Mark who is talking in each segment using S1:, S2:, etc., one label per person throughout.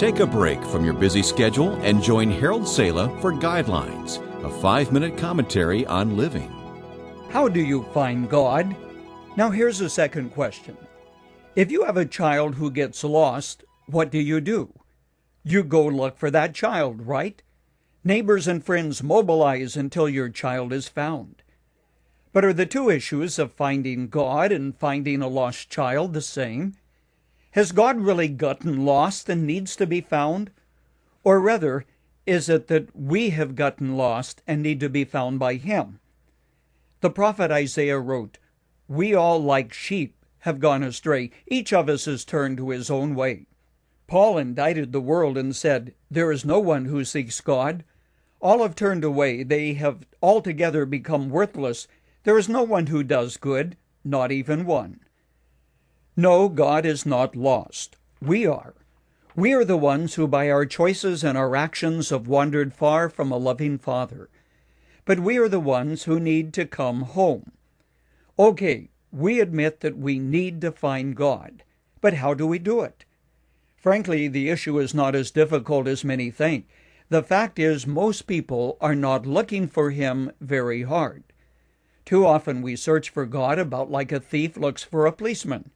S1: Take a break from your busy schedule and join Harold Sala for Guidelines, a 5-minute commentary on living.
S2: How do you find God? Now here's a second question. If you have a child who gets lost, what do? You go look for that child, right? Neighbors and friends mobilize until your child is found. But are the two issues of finding God and finding a lost child the same? Has God really gotten lost and needs to be found? Or rather, is it that we have gotten lost and need to be found by Him? The prophet Isaiah wrote, "We all like sheep have gone astray. Each of us has turned to his own way." Paul indicted the world and said, "There is no one who seeks God. All have turned away. They have altogether become worthless. There is no one who does good, not even one." No, God is not lost. We are. We are the ones who by our choices and our actions have wandered far from a loving Father. But we are the ones who need to come home. Okay, we admit that we need to find God. But how do we do it? Frankly, the issue is not as difficult as many think. The fact is, most people are not looking for Him very hard. Too often we search for God about like a thief looks for a policeman.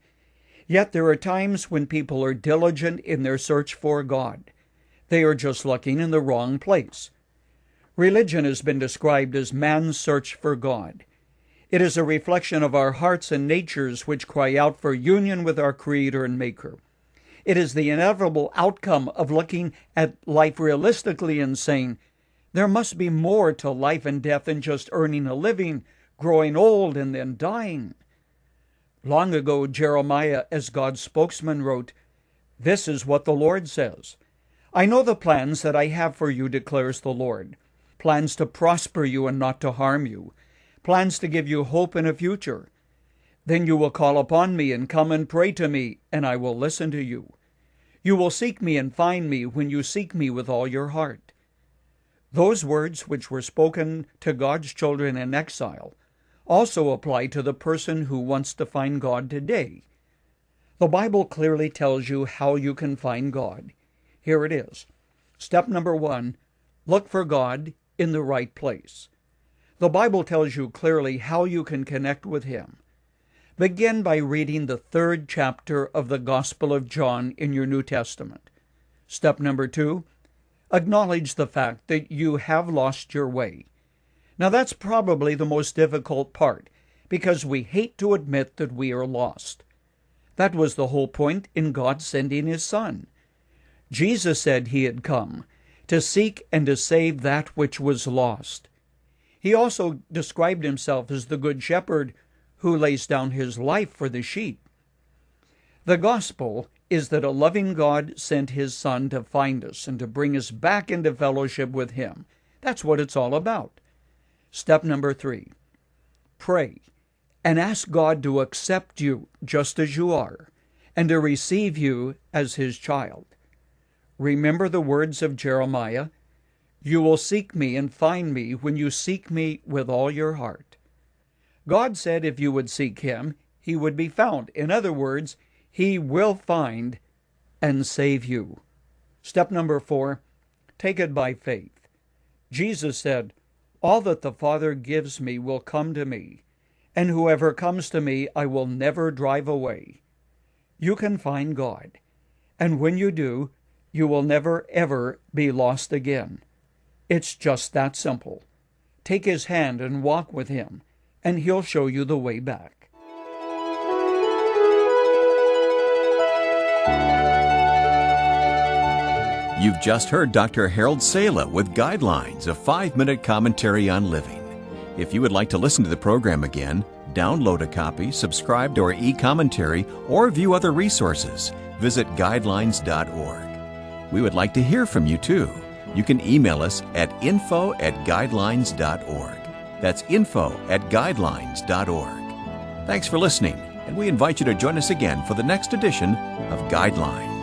S2: Yet there are times when people are diligent in their search for God. They are just looking in the wrong place. Religion has been described as man's search for God. It is a reflection of our hearts and natures which cry out for union with our Creator and Maker. It is the inevitable outcome of looking at life realistically and saying, there must be more to life and death than just earning a living, growing old, and then dying. Long ago, Jeremiah, as God's spokesman, wrote, "This is what the Lord says. I know the plans that I have for you, declares the Lord. Plans to prosper you and not to harm you. Plans to give you hope and a future. Then you will call upon me and come and pray to me, and I will listen to you. You will seek me and find me when you seek me with all your heart." Those words, which were spoken to God's children in exile, also apply to the person who wants to find God today. The Bible clearly tells you how you can find God. Here it is. Step number 1, look for God in the right place. The Bible tells you clearly how you can connect with Him. Begin by reading the 3rd chapter of the Gospel of John in your New Testament. Step number 2, acknowledge the fact that you have lost your way. Now that's probably the most difficult part, because we hate to admit that we are lost. That was the whole point in God sending His Son. Jesus said He had come to seek and to save that which was lost. He also described Himself as the Good Shepherd who lays down His life for the sheep. The gospel is that a loving God sent His Son to find us and to bring us back into fellowship with Him. That's what it's all about. Step number 3, pray and ask God to accept you just as you are and to receive you as His child. Remember the words of Jeremiah, "You will seek me and find me when you seek me with all your heart." God said if you would seek Him, He would be found. In other words, He will find and save you. Step number 4, take it by faith. Jesus said, "All that the Father gives me will come to me, and whoever comes to me I will never drive away." You can find God, and when you do, you will never ever be lost again. It's just that simple. Take His hand and walk with Him, and He'll show you the way back.
S1: You've just heard Dr. Harold Sala with Guidelines, a 5-minute commentary on living. If you would like to listen to the program again, download a copy, subscribe to our e-commentary, or view other resources, visit guidelines.org. We would like to hear from you too. You can email us at info@guidelines.org. That's info@guidelines.org. Thanks for listening, and we invite you to join us again for the next edition of Guidelines.